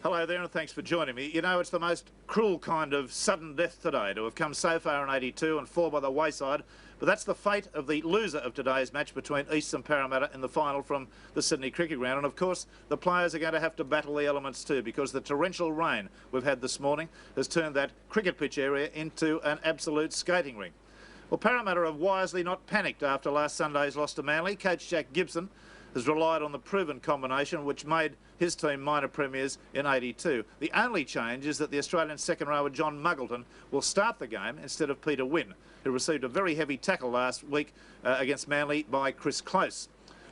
Hello there and thanks for joining me. You know, it's the most cruel kind of sudden death today to have come so far in 82 and fall by the wayside, but that's the fate of the loser of today's match between Eels and Parramatta in the final from the Sydney Cricket Ground. And of course, the players are going to have to battle the elements too, because the torrential rain we've had this morning has turned that cricket pitch area into an absolute skating rink. Well, Parramatta have wisely not panicked after last Sunday's loss to Manly. Coach Jack Gibson has relied on the proven combination which made his team minor premiers in 82. The only change is that the Australian second rower John Muggleton will start the game instead of Peter Wynne, who received a very heavy tackle last week against Manly by Chris Close.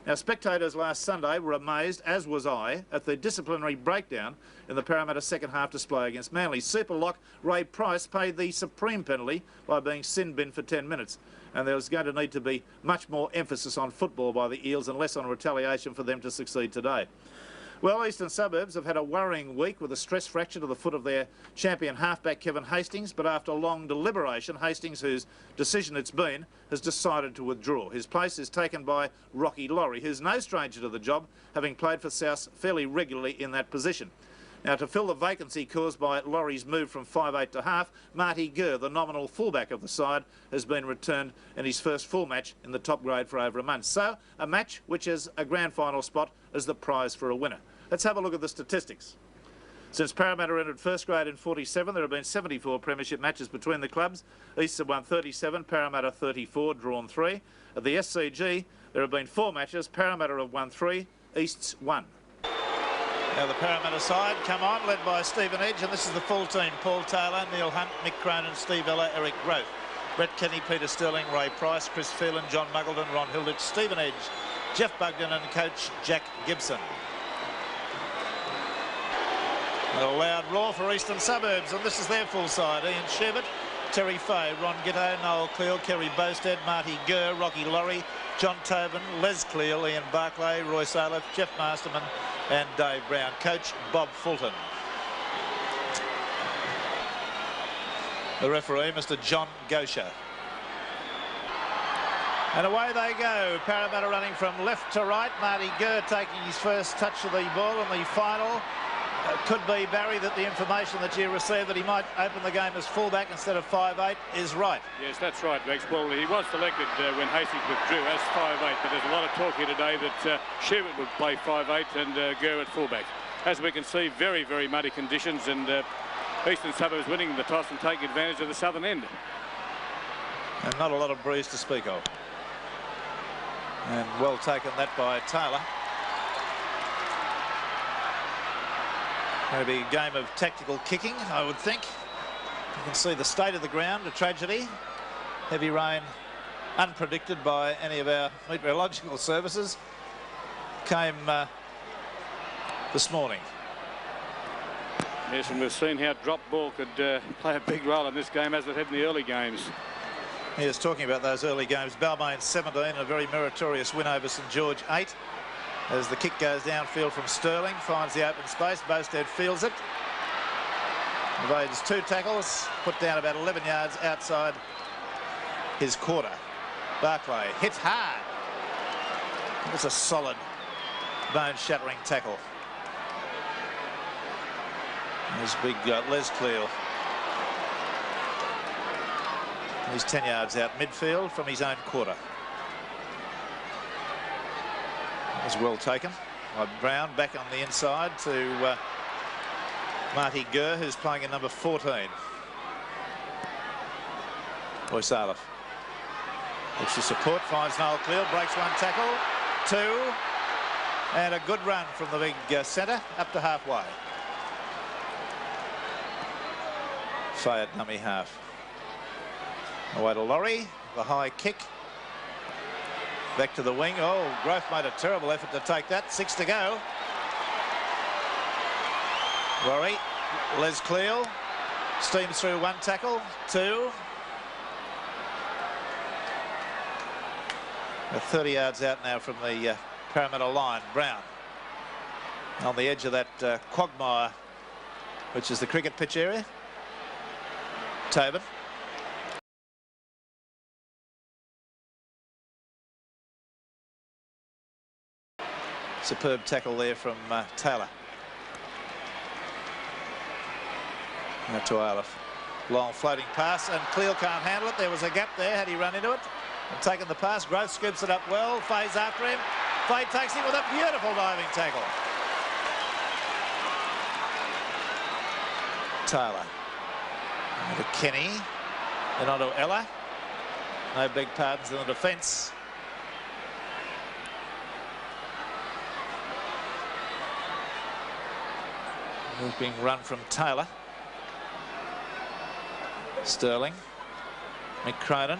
Now, spectators last Sunday were amazed, as was I, at the disciplinary breakdown in the Parramatta second half display against Manly. Super lock Ray Price paid the supreme penalty by being sin-binned for 10 minutes. And there was going to need to be much more emphasis on football by the Eels and less on retaliation for them to succeed today. Well, Eastern Suburbs have had a worrying week with a stress fracture to the foot of their champion halfback Kevin Hastings, but after long deliberation, Hastings, whose decision it's been, has decided to withdraw. His place is taken by Rocky Laurie, who's no stranger to the job, having played for South fairly regularly in that position. Now, to fill the vacancy caused by Laurie's move from 5'8" to half, Marty Gurr, the nominal fullback of the side, has been returned in his first full match in the top grade for over a month. So, a match which is a grand final spot as the prize for a winner. Let's have a look at the statistics. Since Parramatta entered first grade in 47, there have been 74 premiership matches between the clubs. East have won 37, Parramatta 34, drawn 3. At the SCG, there have been 4 matches. Parramatta have won 3, East's 1. Now the Parramatta side come on, led by Stephen Edge, and this is the full team. Paul Taylor, Neil Hunt, Mick Cronin, Steve Ella, Eric Groth, Brett Kenny, Peter Sterling, Ray Price, Chris Phelan, John Muggleton, Ron Hilditch, Stephen Edge, Jeff Bugden and coach Jack Gibson. A loud roar for Eastern Suburbs, and this is their full side. Ian Sherbert, Terry Fay, Ron Gitto, Noel Cleal, Kerry Bosted, Marty Gurr, Rocky Laurie, John Tobin, Les Cleal, Ian Barclay, Roy Salif, Jeff Masterman and Dave Brown. Coach Bob Fulton. The referee, Mr. John Gosher. And away they go. Parramatta running from left to right. Marty Gurr taking his first touch of the ball in the final. Could be, Barry, that the information that you received that he might open the game as fullback instead of 5'8" is right. Yes, that's right, Rex. Well, he was selected when Hastings withdrew as 5'8", but there's a lot of talk here today that Sherbert would play 5'8" and Gurr at fullback. As we can see, very, very muddy conditions, and Eastern Suburbs winning the toss and taking advantage of the southern end. And not a lot of breeze to speak of. And well taken that by Taylor. Maybe a game of tactical kicking, I would think. You can see the state of the ground, a tragedy. Heavy rain, unpredicted by any of our meteorological services, came this morning. Yes, and we've seen how drop ball could play a big role in this game as it had in the early games. He was talking about those early games. Balmain 17, a very meritorious win over St George 8. As the kick goes downfield from Sterling, finds the open space, Bosted fields it. Evades 2 tackles, put down about 11 yards outside his quarter. Barclay hits hard. It's a solid, bone-shattering tackle. There's big Les Cleal. He's 10 yards out midfield from his own quarter. Was well taken by Brown, back on the inside to Marty Gurr, who's playing in number 14. Roy Salif. Extra support, finds Noel Cleal, breaks 1 tackle, 2, and a good run from the big centre up to halfway. Fayette dummy half. Away to Laurie, the high kick. Back to the wing. Oh, Groth made a terrible effort to take that. 6 to go. Laurie, Les Cleal steams through 1 tackle, 2. 30 yards out now from the Parramatta line. Brown on the edge of that quagmire, which is the cricket pitch area. Tobin. Superb tackle there from Taylor. Now to Aleph. Long floating pass, and Cleel can't handle it. There was a gap there had he run into it and taken the pass. Growth scoops it up well. Faye's after him. Faye takes him with a beautiful diving tackle. Taylor. To Kenny. Then on to Ella. No big pardons in the defence. Being run from Taylor. Sterling. McCronin.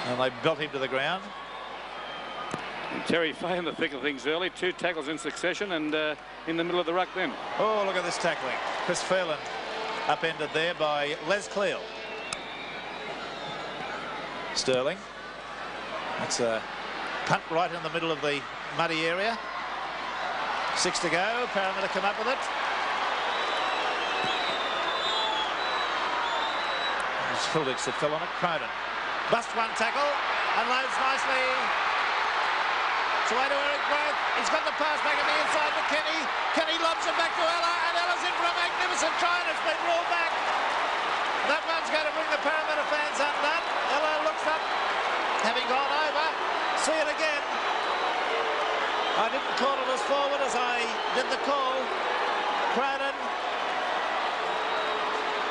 And they belt him to the ground. And Terry Fay in the thick of things early. 2 tackles in succession and in the middle of the ruck then. Oh, look at this tackling. Chris Phelan upended there by Les Cleel. Sterling. That's a punt right in the middle of the muddy area. 6 to go. Parramatta come up with it. There's Hilditz that fell on it. Cronin. Bust one tackle and loads nicely. It's away to Eric Growth. He's got the pass back on the inside to Kenny. Kenny lobs it back to Ella, and Ella's in for a magnificent try, and it's been rolled back. That one's going to bring the Parramatta fans undone. Ella looks up, having gone over. See it again. I didn't call it as forward as I did the call. Cronin.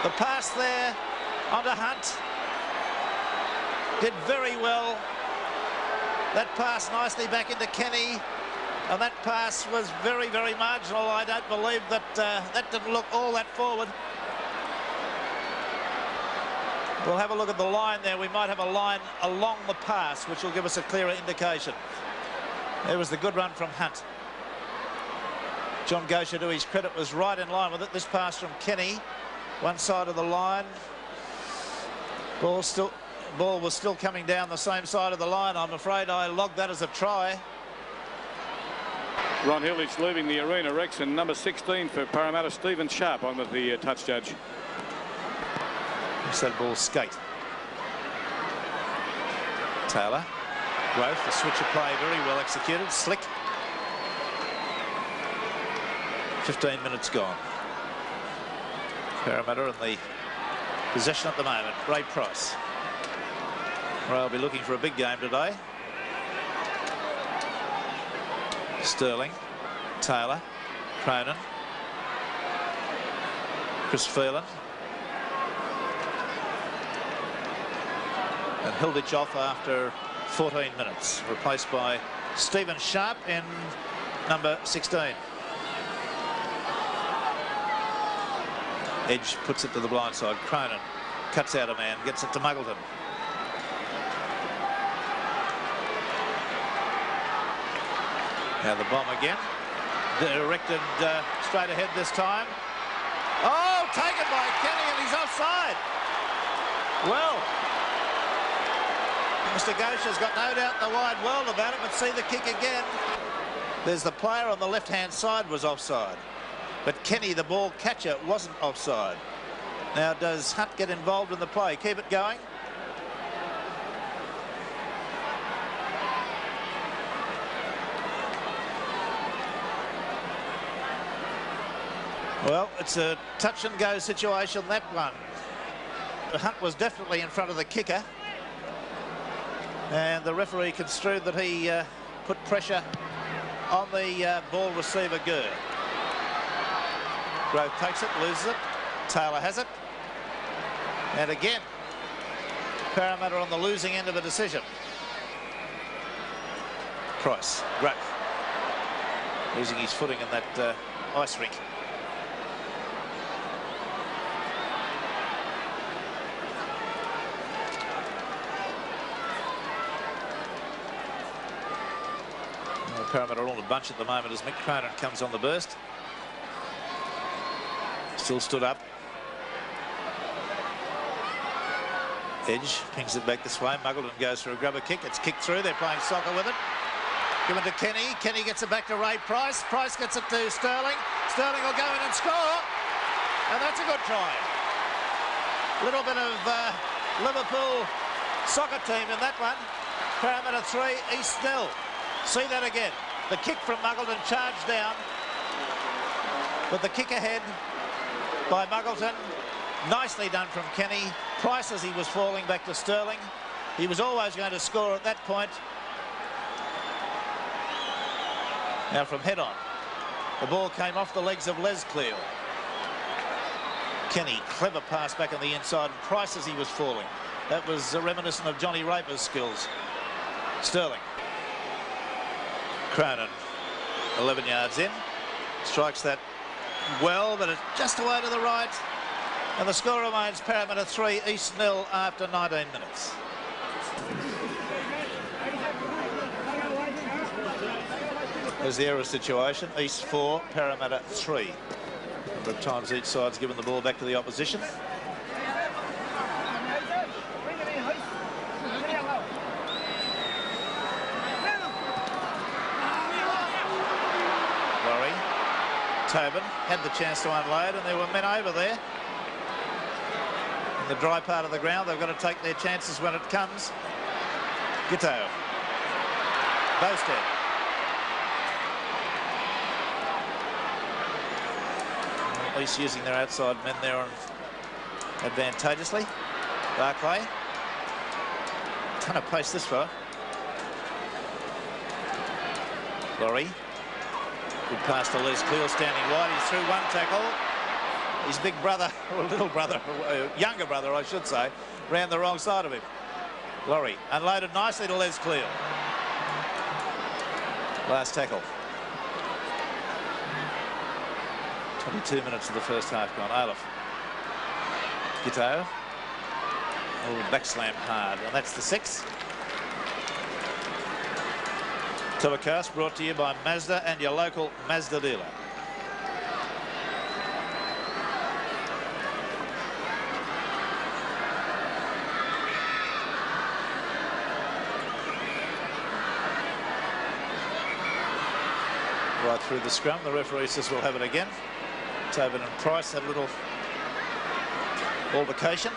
The pass there onto Hunt. Did very well. That pass nicely back into Kenny. And that pass was very, very marginal. I don't believe that that didn't look all that forward. We'll have a look at the line there. We might have a line along the pass, which will give us a clearer indication. There was the good run from Hunt. John Gosher, to his credit, was right in line with it. This pass from Kenny, one side of the line. Ball was still coming down the same side of the line. I'm afraid I logged that as a try. Ron Hilditch leaving the arena, Rex, and number 16 for Parramatta, Stephen Sharp, on with the touch judge. That ball skate. Taylor. Growth, the switch of play very well executed. Slick. 15 minutes gone. Parramatta in the possession at the moment. Ray Price. Ray will be looking for a big game today. Sterling. Taylor. Cronin. Chris Phelan. And Hilditch off after 14 minutes, replaced by Stephen Sharp in number 16. Edge puts it to the blind side. Cronin cuts out a man, gets it to Muggleton. Now the bomb again, directed straight ahead this time. Oh, taken by Kenny, and he's offside. Well, Mr. Gosher's got no doubt in the wide world about it, but see the kick again. There's the player on the left-hand side was offside, but Kenny, the ball catcher, wasn't offside. Now, does Hunt get involved in the play? Keep it going. Well, it's a touch-and-go situation, that one. Hunt was definitely in front of the kicker. And the referee construed that he put pressure on the ball receiver, Gurr. Grove takes it, loses it. Taylor has it. And again, Parramatta on the losing end of a decision. Price, Grove. Losing his footing in that ice rink. Parramatta are all in a bunch at the moment as Mick Cronin comes on the burst. Still stood up. Edge pings it back this way. Muggleton goes for a grubber kick. It's kicked through. They're playing soccer with it. Given to Kenny. Kenny gets it back to Ray Price. Price gets it to Sterling. Sterling will go in and score. And that's a good try. A little bit of Liverpool soccer team in that one. Parramatta 3, East 0. See that again. The kick from Muggleton charged down. But the kick ahead by Muggleton, nicely done from Kenny. Price, as he was falling back to Sterling. He was always going to score at that point. Now from head on, the ball came off the legs of Les Cleal. Kenny, clever pass back on the inside, and Price as he was falling. That was reminiscent of Johnny Raper's skills. Sterling. Cronin, 11 yards in, strikes that well, but it's just away to the right. And the score remains Parramatta 3, East 0 after 19 minutes. There's the error situation. East 4, Parramatta 3. Number of times each side's given the ball back to the opposition. Laurie. Tobin had the chance to unload, and there were men over there. In the dry part of the ground, they've got to take their chances when it comes. Giteau. Bosted. At least using their outside men there advantageously. Barclay. Ton of pace this far. Laurie. Good pass to Les Cleal standing wide. He's through one tackle. His big brother, or little brother, younger brother I should say, ran the wrong side of him. Laurie unloaded nicely to Les Cleal. Last tackle. 22 minutes of the first half gone. Olaf. Giteau. Oh, back slam hard, and that's the 6th. Telecast brought to you by Mazda and your local Mazda dealer. Right through the scrum, the referee says we'll have it again. Tobin and Price had a little altercation.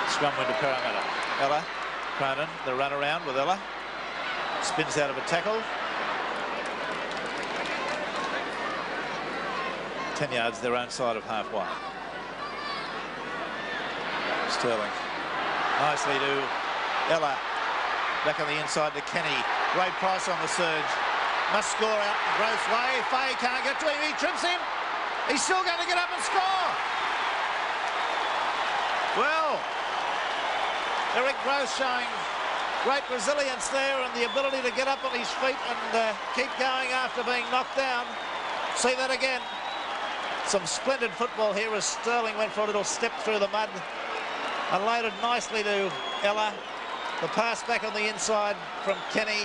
Scrum went to Parramatta. Ella, Cronin, the run around with Ella. Spins out of a tackle. 10 yards their own side of halfway. Sterling. Nicely to Ella. Back on the inside to Kenny. Ray Price on the surge. Must score out in Gross way. Fay can't get to him. He trips him. He's still going to get up and score. Well, Eric Gross showing great resilience there and the ability to get up on his feet and keep going after being knocked down. See that again. Some splendid football here as Sterling went for a little step through the mud. Unloaded nicely to Ella. The pass back on the inside from Kenny.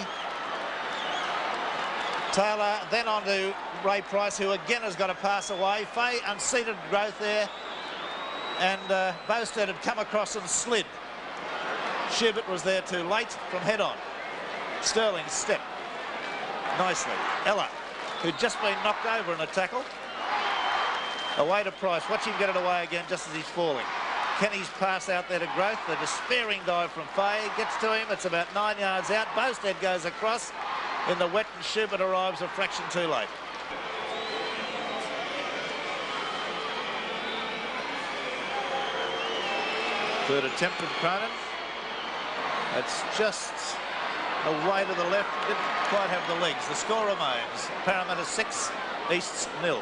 Taylor then on to Ray Price, who again has got a pass away. Fay unseated Growth there. And Bosted had come across and slid. Schubert was there too late from head on. Sterling step nicely. Ella, who'd just been knocked over in a tackle. Away to Price. Watch him get it away again just as he's falling. Kenny's pass out there to Growth. The despairing dive from Fay gets to him. It's about 9 yards out. Bosted goes across in the wet and Schubert arrives a fraction too late. Third attempt from Cronin. It's just away to the left. Didn't quite have the legs. The score remains Parramatta 6, East 0.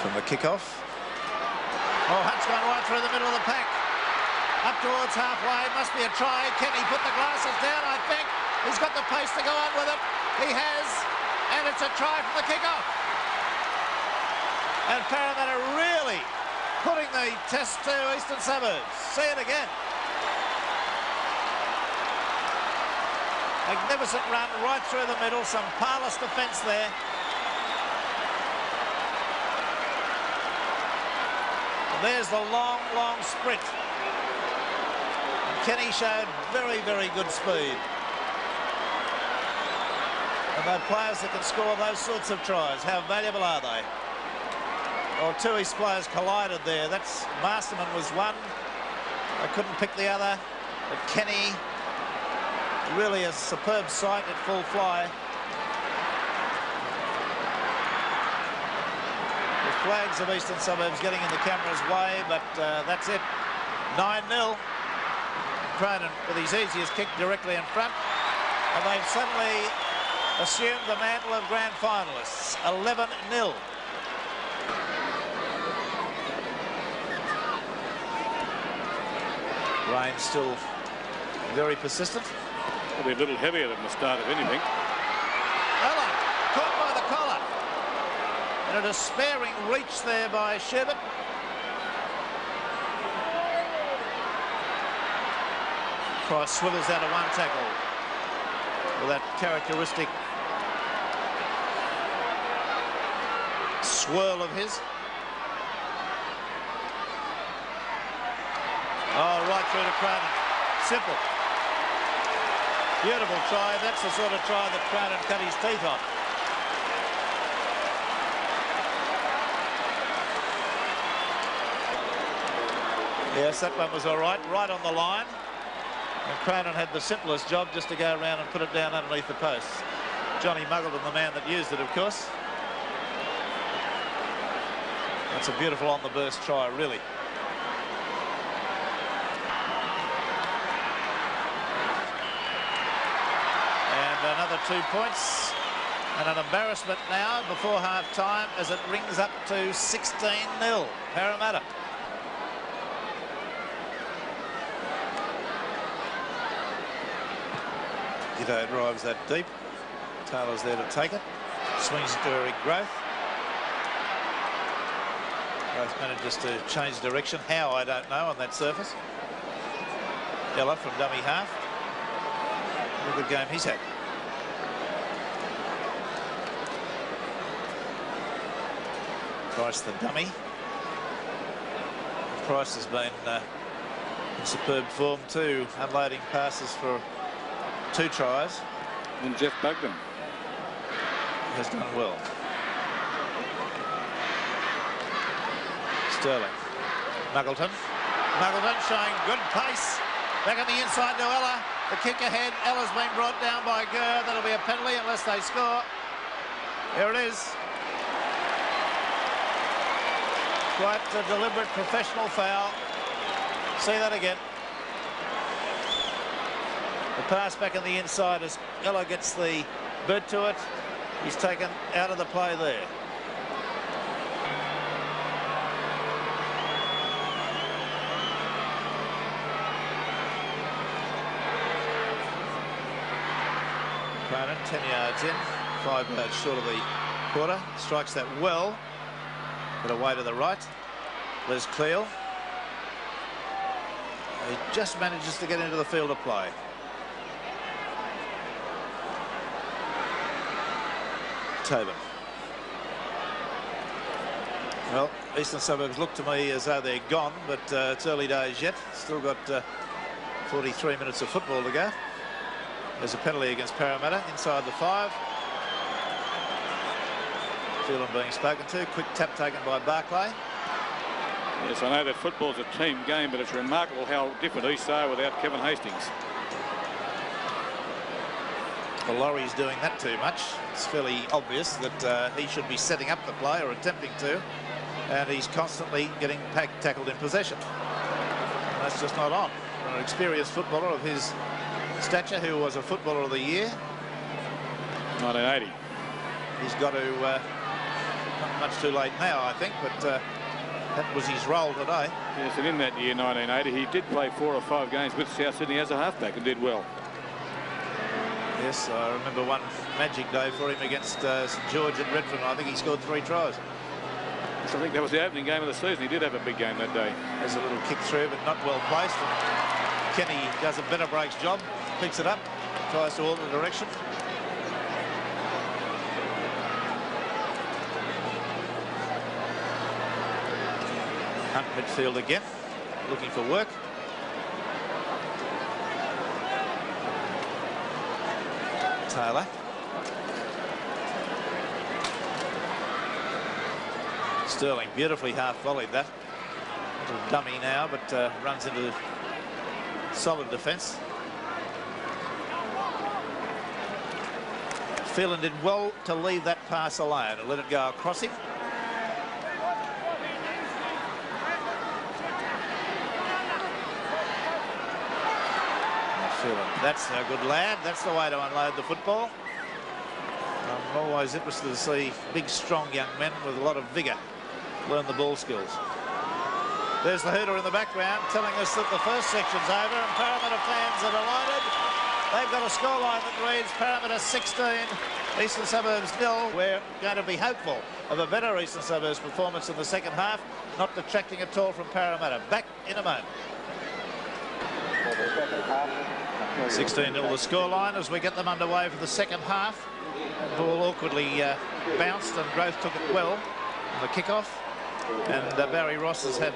From the kick-off. Oh, Hunt's gone right through the middle of the pack. Up towards halfway, must be a try. Kenny put the glasses down, I think. He's got the pace to go on with it. He has, and it's a try from the kick-off. And Parramatta really putting the test to Eastern Suburbs. See it again. Magnificent run right through the middle, some parlous defence there. There's the long, long sprint. Kenny showed very, very good speed. And those players that can score those sorts of tries, how valuable are they? Well, two East players collided there. That's Masterman was one. I couldn't pick the other. But Kenny, really a superb sight at full fly. The flags of Eastern Suburbs getting in the camera's way, but that's it. 9-0. Cronin with his easiest kick directly in front. And they've suddenly assumed the mantle of grand finalists. 11-0. Rain still very persistent. Probably a little heavier than the start of anything. Allen caught by the collar. And a despairing reach there by Sherbert. Price swivels out of one tackle with that characteristic swirl of his. Oh, right through to Cronin. Simple. Beautiful try. That's the sort of try that Cronin cut his teeth on. Yes, that one was all right. Right on the line. And Cronin had the simplest job, just to go around and put it down underneath the posts. Johnny Muggleton, the man that used it, of course. That's a beautiful on-the-burst try, really. And another 2 points. And an embarrassment now before half-time as it rings up to 16-0. Parramatta. G'day drives that deep. Taylor's there to take it. Swings it to Eric Growth. Growth manages to change direction. How, I don't know, on that surface. Ella from dummy half. What a good game he's had. Price the dummy. Price has been in superb form too, unloading passes for 2 tries. And Jeff Bugden has done well. Sterling. Muggleton. Muggleton showing good pace. Back on the inside to Ella. The kick ahead. Ella's been brought down by Gurr. That'll be a penalty unless they score. Here it is. Quite a deliberate professional foul. See that again. The pass back on the inside as Ella gets the bird to it. He's taken out of the play there. Cronin 10 yards in, 5 yards short of the quarter. Strikes that well. But away to the right. Les Cleal. He just manages to get into the field of play. Tobin. Well, Eastern Suburbs look to me as though they're gone, but it's early days yet. Still got 43 minutes of football to go. There's a penalty against Parramatta inside the 5. Phelan being spoken to. Quick tap taken by Barclay. Yes, I know that football's a team game, but it's remarkable how different East are without Kevin Hastings. Well, Laurie's doing that too much. It's fairly obvious that he should be setting up the play or attempting to, and he's constantly getting tackled in possession. And that's just not on. An experienced footballer of his stature, who was a footballer of the year. 1980. He's got to, not much too late now, I think, but that was his role today. Yes, and in that year, 1980, he did play 4 or 5 games with South Sydney as a halfback and did well. Yes, I remember one magic day for him against St George at Redfern. I think he scored 3 tries. Yes, I think that was the opening game of the season. He did have a big game that day. There's a little kick through, but not well placed. And Kenny does a better breaks job, picks it up, tries to alter the direction. Hunt midfield again, looking for work. Taylor. Sterling beautifully half volleyed that. Little dummy now, but runs into solid defence. Phelan did well to leave that pass alone and let it go across him. Phelan, that's a good lad. That's the way to unload the football. I'm always interested to see big, strong young men with a lot of vigour learn the ball skills. There's the hooter in the background telling us that the first section's over and Parramatta fans are delighted. They've got a scoreline that reads Parramatta 16, Eastern Suburbs 0. We're going to be hopeful of a better Eastern Suburbs performance in the second half, not detracting at all from Parramatta. Back in a moment. 16-0 the scoreline as we get them underway for the second half. Ball awkwardly bounced and Growth took it well on the kick-off. And Barry Ross has had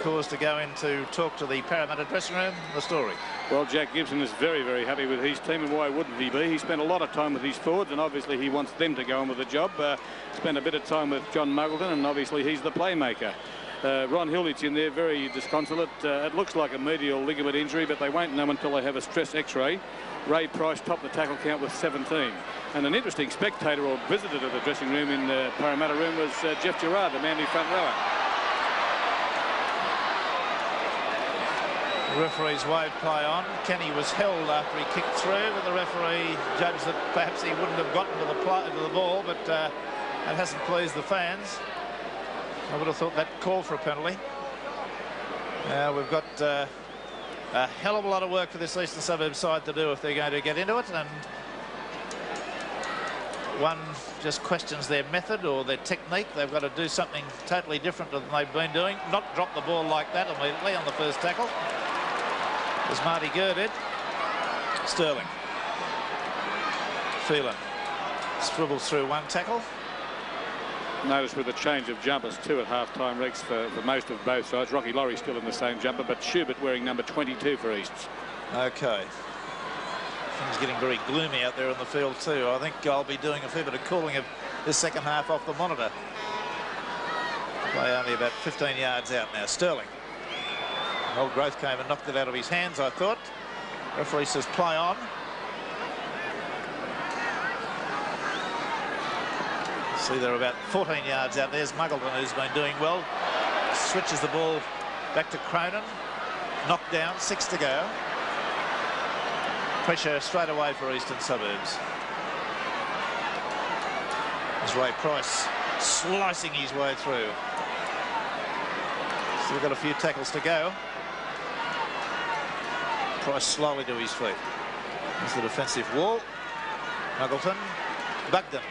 cause to go in to talk to the Parramatta dressing room. The story. Well, Jack Gibson is very, very happy with his team, and why wouldn't he be? He spent a lot of time with his forwards, and obviously he wants them to go on with the job. Spent a bit of time with John Muggleton, and obviously he's the playmaker. Ron Hilditch in there, very disconsolate. It looks like a medial ligament injury, but they won't know until they have a stress x-ray. Ray Price topped the tackle count with 17. And an interesting spectator or visitor to the dressing room in the Parramatta room was Jeff Gerard, the manly front rower. The referee's waved play on. Kenny was held after he kicked through, but the referee judged that perhaps he wouldn't have gotten to the ball, but that hasn't pleased the fans. I would have thought that called for a penalty. We've got a hell of a lot of work for this Eastern Suburbs side to do if they're going to get into it, and one just questions their method or their technique. They've got to do something totally different than they've been doing. Not drop the ball like that immediately on the first tackle, as Marty Gurr did. Sterling. Phelan scribbles through one tackle. Notice with a change of jumpers too at half-time, Rex, for most of both sides. Rocky Laurie still in the same jumper, but Schubert wearing number 22 for Easts. Okay. Things getting very gloomy out there on the field too. I think I'll be doing a fair bit of calling of this second half off the monitor. Play only about 15 yards out now. Sterling. Old Growth came and knocked it out of his hands, I thought. Referee says play on. See, they're about 14 yards out. There's Muggleton, who's been doing well. Switches the ball back to Cronin. Knocked down, 6 to go. Pressure straight away for Eastern Suburbs. There's Ray Price slicing his way through. Still got a few tackles to go. Price slowly to his feet. There's the defensive wall. Muggleton. Bugden.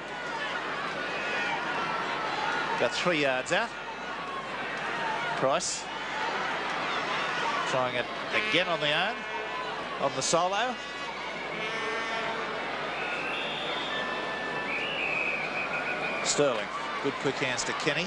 About 3 yards out. Price trying it again on the own, on the solo. Sterling, good quick hands to Kenny.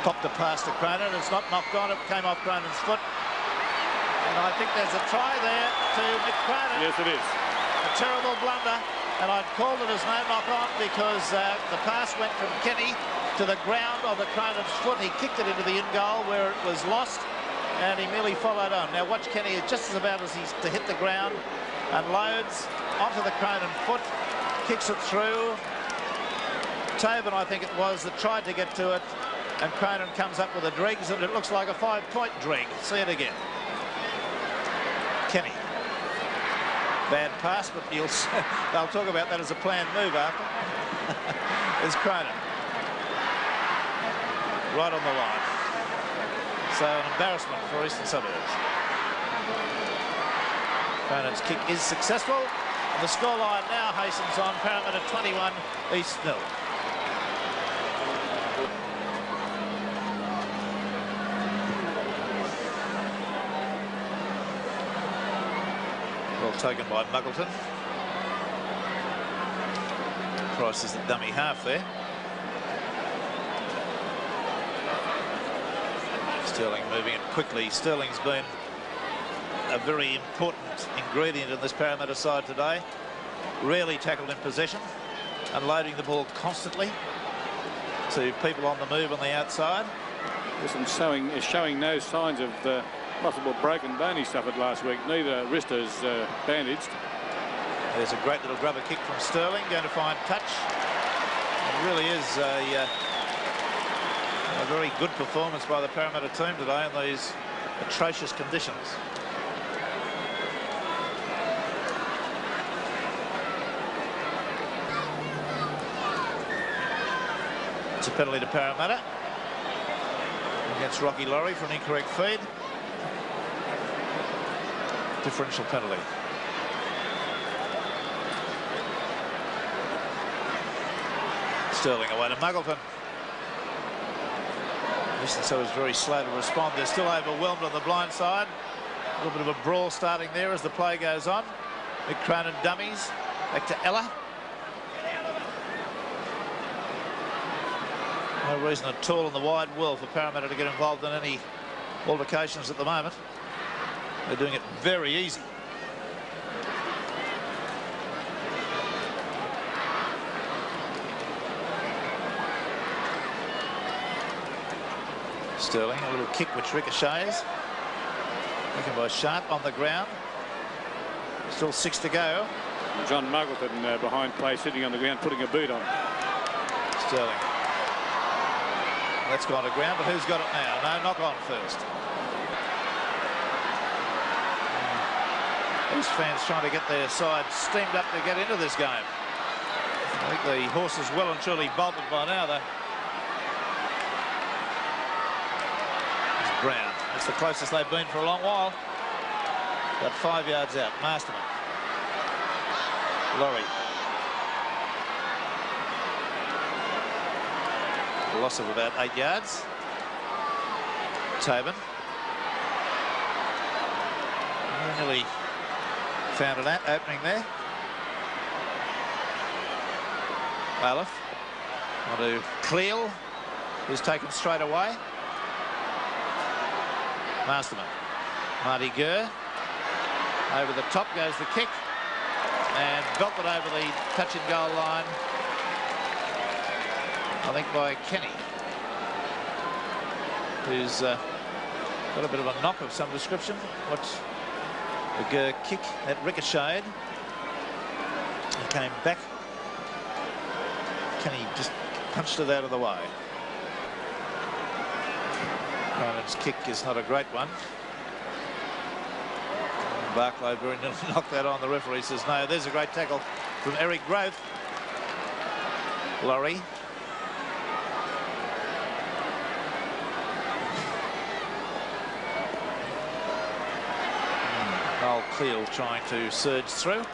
Popped a pass to Cronin. It's not knocked on. It came off Cronin's foot. And I think there's a try there to Mick Cronin. Yes, it is. A terrible blunder. And I'd called it as no knock on because the pass went from Kenny to the ground on the Cronin's foot. He kicked it into the in goal where it was lost, and he merely followed on. Now watch Kenny, just as about as he's to hit the ground, unloads onto the Cronin foot, kicks it through. Tobin, I think it was, that tried to get to it, and Cronin comes up with a dregs, and it looks like a 5-point dreg. See it again. Kenny. Bad pass, but they'll talk about that as a planned move after. There's Cronin. Right on the line. So an embarrassment for Eastern Suburbs. Cronin's kick is successful. And the scoreline now hastens on. Parramatta 21, East 0. Well taken by Muggleton. Price is the dummy half there. Sterling moving it quickly. Sterling's been a very important ingredient in this Parramatta side today. Rarely tackled in possession, unloading the ball constantly. to people on the move on the outside. Listen, showing no signs of possible broken bone he suffered last week. Neither wrist is bandaged. There's a great little grubber kick from Sterling, going to find touch. It really is a very good performance by the Parramatta team today in these atrocious conditions. It's a penalty to Parramatta against Rocky Laurie for an incorrect feed. Differential penalty. Sterling away to Muggleton. So is very slow to respond. They're still overwhelmed on the blind side. A little bit of a brawl starting there as the play goes on. Mick Cronin dummies. Back to Ella. No reason at all in the wide world for Parramatta to get involved in any altercations at the moment. They're doing it very easy. Sterling, a little kick which ricochets. Taken by Sharp on the ground. Still 6 to go. John Muggleton behind play, sitting on the ground, putting a boot on. Sterling. That's gone to ground, but who's got it now? No, knock on first. These fans trying to get their side steamed up to get into this game. I think the horse is well and truly bolted by now, though. Brown. That's the closest they've been for a long while. About 5 yards out. Masterman. Laurie. A loss of about 8 yards. Tobin. Nearly found an opening there. Aleph. On to Cleal, who's taken straight away. Masterman. Marty Gurr. Over the top goes the kick. And belted over the touch and goal line. I think by Kenny. Who's got a bit of a knock of some description. What's the Gurr kick that ricocheted. He came back. Kenny just punched it out of the way. Cronin's kick is not a great one. Barclay very nearly knocked that on. The referee says no. There's a great tackle from Eric Growth. Laurie. Noel Cleal trying to surge through.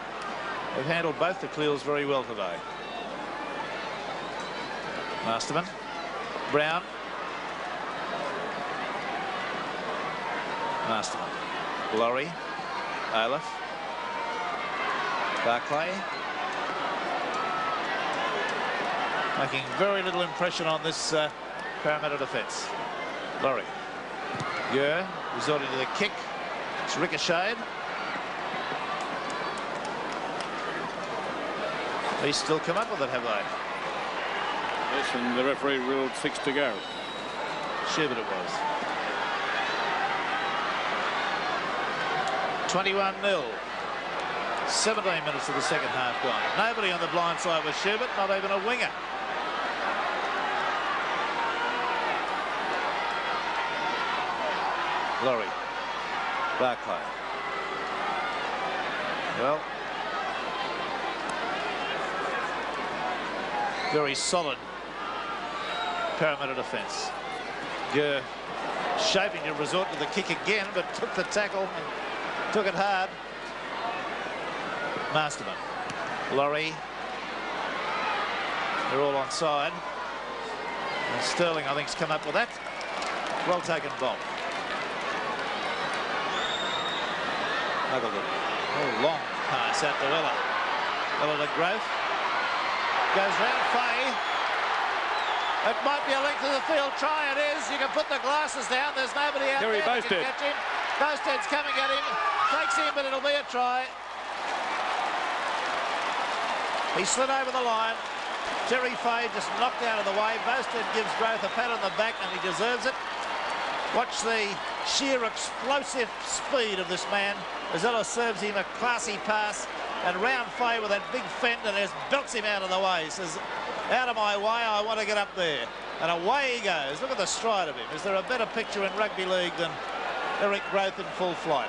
They've handled both the Cleals very well today. Masterman. Brown. Masterman. Laurie. Aleph. Barclay. Making very little impression on this Parramatta defence. Laurie. Gurr resorting to the kick. It's ricocheted. They still come up with it, have they? Yes, and the referee ruled 6 to go. Schubert it was. 21-0. 17 minutes of the second half gone. Nobody on the blind side with Schubert, not even a winger. Laurie. Barclay. Well, very solid Parramatta defence. Gurr shaping to resort to the kick again, but took the tackle and took it hard. Masterman. Laurie. They're all on side. And Sterling, I think, has come up with that. Well taken bomb. Muggleton. Oh, long pass out to Ella. Ella to Growth. Goes round Fay. It might be a length of the field. Try it is. You can put the glasses down. There's nobody out there that can catch him. Bosted's coming at him. Takes him, but it'll be a try. He slid over the line. Jerry Fay just knocked out of the way. Boasted gives Growth a pat on the back, and he deserves it. Watch the sheer explosive speed of this man as Ellis serves him a classy pass, and round Fay with that big fend and just belts him out of the way. He says, out of my way, I want to get up there. And away he goes. Look at the stride of him. Is there a better picture in rugby league than Eric Growth in full flight?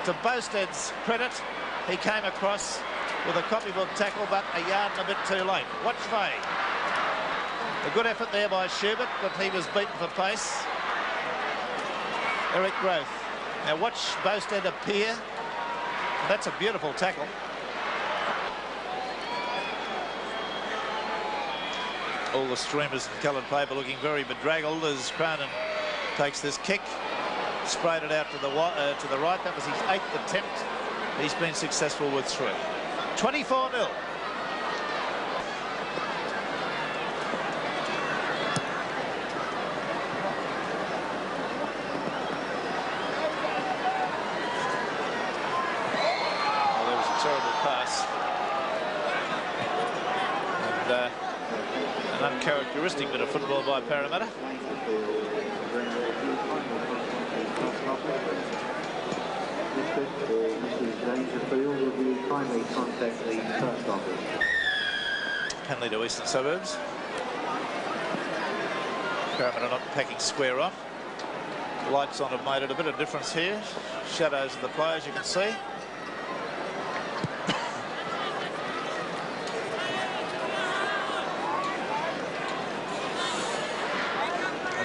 To Boasted's credit, he came across with a copybook tackle, but a yard and a bit too late. Watch Fay. A good effort there by Schubert, but he was beaten for pace. Eric Growth. Now watch Boasted appear. That's a beautiful tackle. All the streamers and coloured paper looking very bedraggled as Cronin takes this kick. Sprayed it out to the right. That was his 8th attempt. He's been successful with 3. 24-0. An uncharacteristic bit of football by Parramatta. Penalty to Eastern Suburbs. Parramatta not packing square on. Lights on have made it a bit of difference here. Shadows of the players you can see.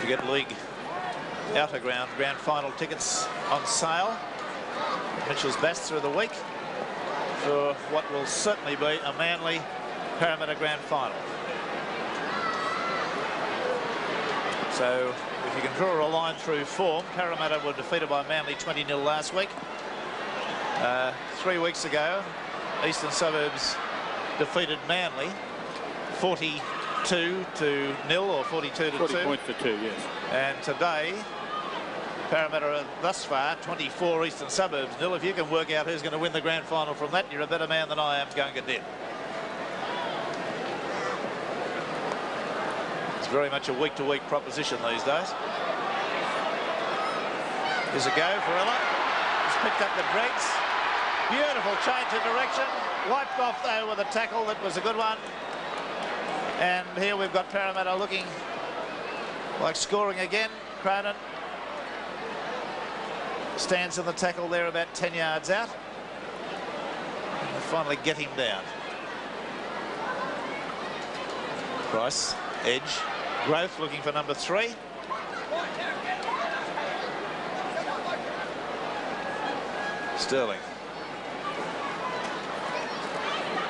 To get league outer ground grand final tickets on sale. Mitchell's Bass through the week for what will certainly be a Manly Parramatta grand final. So if you can draw a line through form, Parramatta were defeated by Manly 20-0 last week. 3 weeks ago, Eastern Suburbs defeated Manly 42-0 or 42-2. 40 points to 2, yes. And today, Parramatta are thus far 24, Eastern Suburbs 0. If you can work out who's going to win the grand final from that, you're a better man than I am going to din. It's very much a week-to-week proposition these days. Here's a go for Ella. He's picked up the dregs. Beautiful change of direction. Wiped off though with a tackle that was a good one. And here we've got Parramatta looking like scoring again. Cronin stands in the tackle there about 10 yards out. And finally get him down. Price, edge, Growth looking for number 3. Sterling.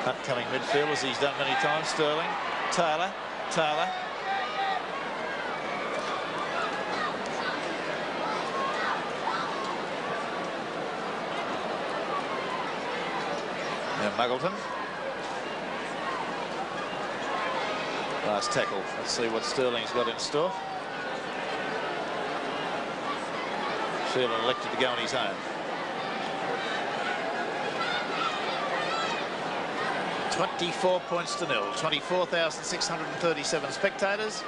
Upcoming midfield as he's done many times. Sterling, Taylor. Now Muggleton. Last tackle. Let's see what Sterling's got in store. Sheelan elected to go on his own. 24 points to 0. 24,637 spectators.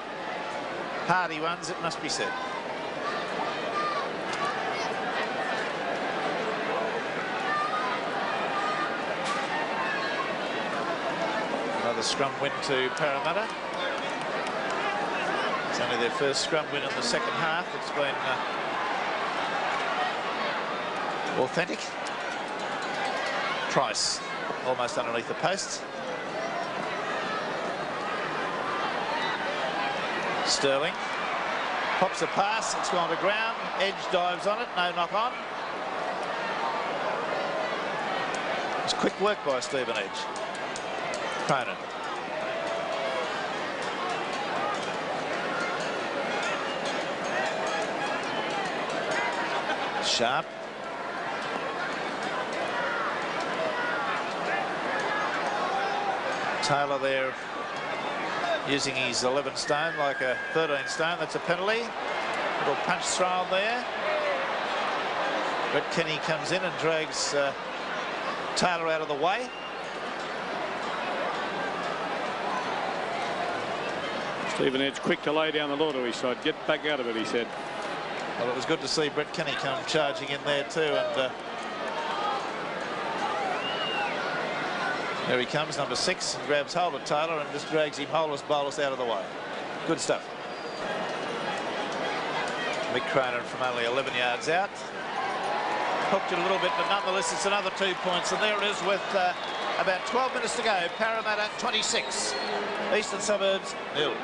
Hardy ones, it must be said. Another scrum win to Parramatta. It's only their first scrum win in the second half. It's been authentic. Price almost underneath the posts. Sterling pops a pass, it's gone to ground. Edge dives on it, no knock on. It's quick work by Stephen Edge. Cronin. Sharp. Taylor there using his 11 stone like a 13 stone. That's a penalty. Little punch throw there. But Kenny comes in and drags Taylor out of the way. Stephen Edge quick to lay down the law to his side. Get back out of it, he said. Well, it was good to see Brett Kenny come charging in there too, and there he comes, number 6, and grabs hold of Taylor and just drags him holeless bolus out of the way. Good stuff. Mick Cronin from only 11 yards out. Hooked it a little bit, but nonetheless it's another 2 points, and there it is with about 12 minutes to go. Parramatta 26, Eastern Suburbs 0.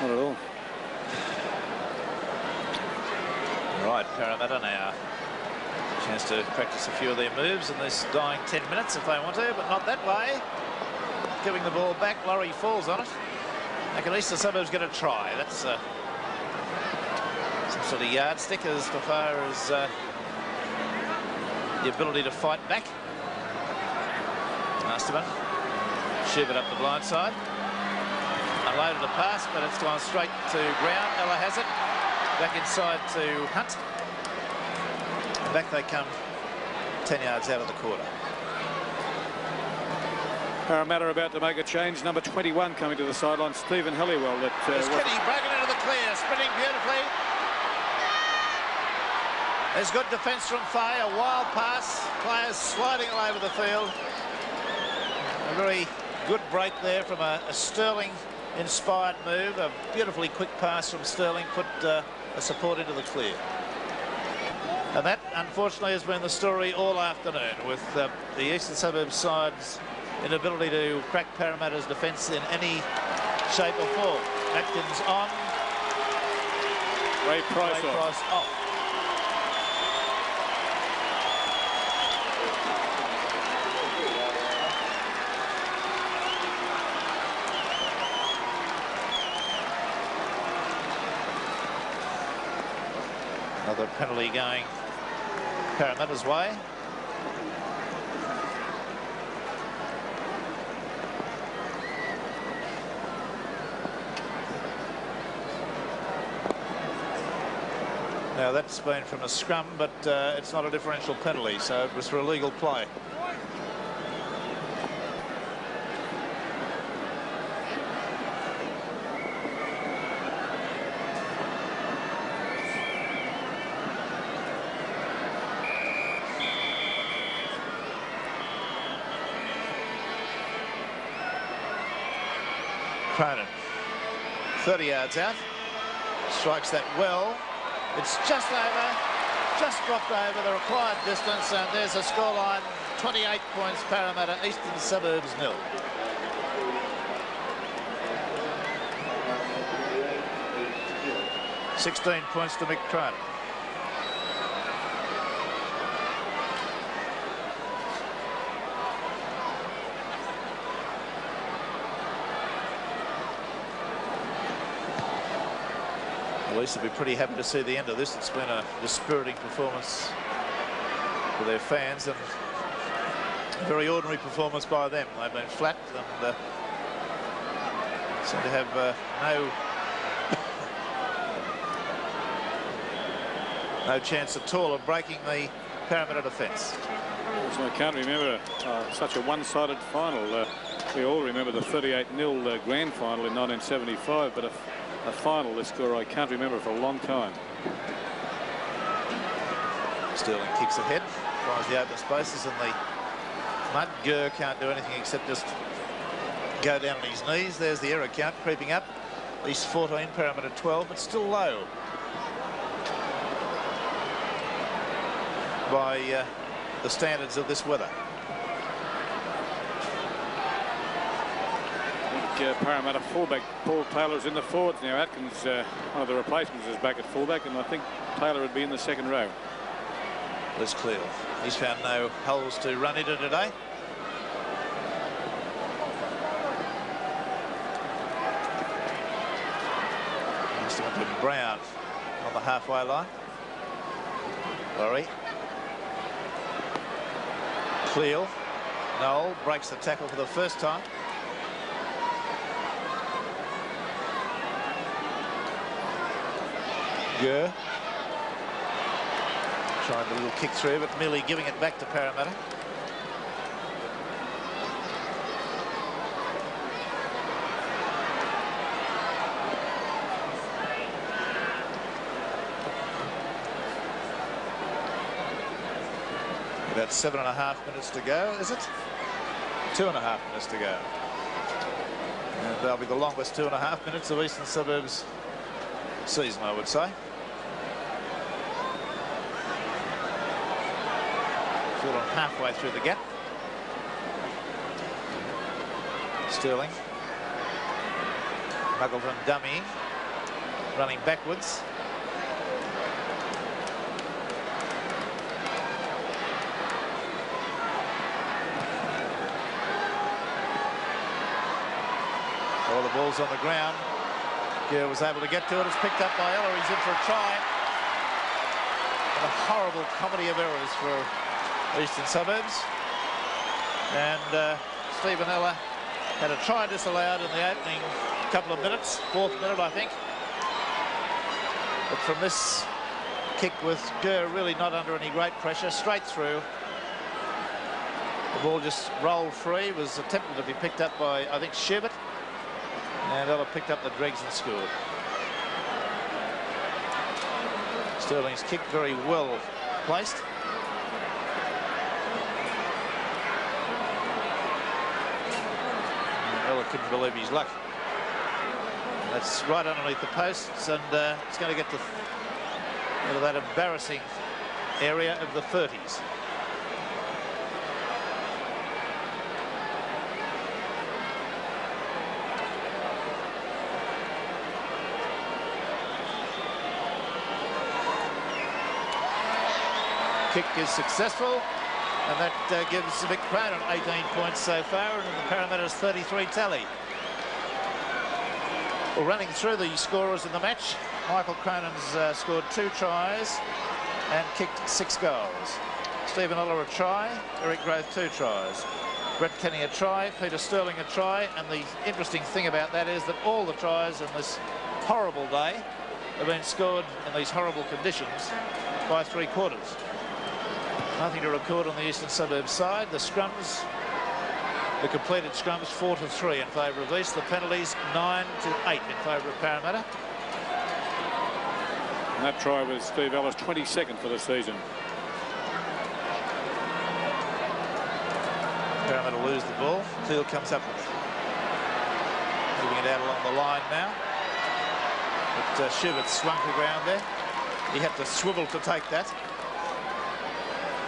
Not at all. Right, Parramatta now. Chance to practice a few of their moves in this dying 10 minutes if they want to, but not that way. Giving the ball back, Laurie falls on it. Now can Eastern Suburbs get a try? That's some sort of yardstick as far as the ability to fight back. Masterman, Schubert up the blind side. Unloaded a pass, but it's gone straight to ground. Ella has it. Back inside to Hunt. And back they come 10 yards out of the quarter. Parramatta about to make a change. Number 21 coming to the sideline, Stephen Helliwell. There's Kenny broken into the clear, spinning beautifully. There's good defence from Fay, a wild pass. Players sliding all over the field. A very good break there from a Sterling-inspired move. A beautifully quick pass from Sterling put a support into the clear. And that, unfortunately, has been the story all afternoon, with the Eastern Suburbs side's inability to crack Parramatta's defence in any shape or form. Atkins on. Ray Price off. Another penalty going Parramatta's way. Now that's been from a scrum, but it's not a differential penalty, so it was for illegal play. Cronin, 30 yards out, strikes that well. It's just over, just dropped over the required distance, and there's a scoreline, 28 points Parramatta, Eastern Suburbs 0. $16 points to Mick Cronin. At least they'll be pretty happy to see the end of this. It's been a dispiriting performance for their fans and a very ordinary performance by them. They've been flat and seem to have no chance at all of breaking the Parramatta defence. So I can't remember such a one-sided final. We all remember the 38-0 grand final in 1975, but a final, this score, I can't remember for a long time. Sterling kicks ahead, finds the open spaces in the mud. Gurr can't do anything except just go down on his knees. There's the error count creeping up. East 14, Parramatta 12, but still low by the standards of this weather. Parramatta fullback Paul Taylor's in the forwards now. Atkins, one of the replacements, is back at fullback, and I think Taylor would be in the second row. Les Cleal, he's found no holes to run into today. Must have been Brown on the halfway line. Laurie. Cleal. Noel breaks the tackle for the first time. Gurr trying the little kick through, but merely giving it back to Parramatta. About 7.5 minutes to go, is it? 2.5 minutes to go. And they'll be the longest 2.5 minutes of Eastern Suburbs season, I would say. Sort of halfway through the gap. Sterling. Muggleton dummying. Running backwards. Well, the ball's on the ground. Gere was able to get to it. It's picked up by Ella. He's in for a try. And a horrible comedy of errors for Eastern Suburbs. And Stephen Ella had a try disallowed in the opening couple of minutes, 4th minute, I think. But from this kick with Gere really not under any great pressure, straight through. The ball just rolled free, was attempted to be picked up by, I think, Sherbert. And Ella picked up the dregs and scored. Sterling's kick very well placed. And Ella couldn't believe his luck. And that's right underneath the posts, and it's going to get to that embarrassing area of the 30s. Kick is successful, and that gives Vic Cronin 18 points so far, and the Parramatta's 33 tally. Well, running through the scorers in the match, Michael Cronin's scored 2 tries and kicked 6 goals. Stephen Ella a try, Eric Grove 2 tries. Brett Kenny a try, Peter Sterling a try, and the interesting thing about that is that all the tries in this horrible day have been scored in these horrible conditions by 3/4. Nothing to record on the Eastern Suburbs side. The scrums, the completed scrums, 4-3 in favour of East. The penalties, 9-8 in favour of Parramatta. And that try was Steve Ella's 22nd for the season. Parramatta lose the ball. Teal comes up with it. Moving it out along the line now. But Schubert swung to ground there. He had to swivel to take that.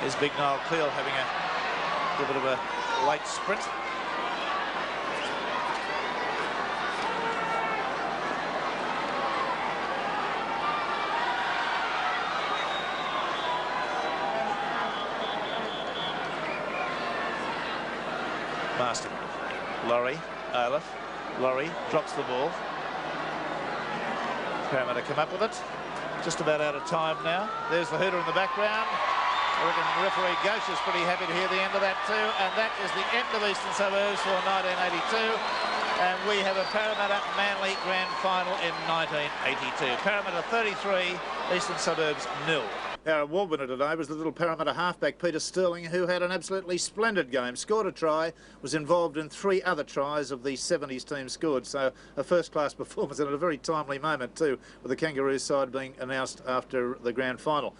Here's big Noel Cleal having a little bit of a late sprint. Masterman. Laurie, Olaf. Laurie drops the ball. Parramatta come up with it. Just about out of time now. There's the hooter in the background. I reckon referee Ghosh is pretty happy to hear the end of that too, and that is the end of Eastern Suburbs for 1982, and we have a Parramatta Manly Grand Final in 1982. Parramatta 33, Eastern Suburbs 0. Our award winner today was the little Parramatta halfback Peter Sterling, who had an absolutely splendid game, scored a try, was involved in 3 other tries of the 70s team scored, so a first-class performance and at a very timely moment too, with the Kangaroos side being announced after the grand final.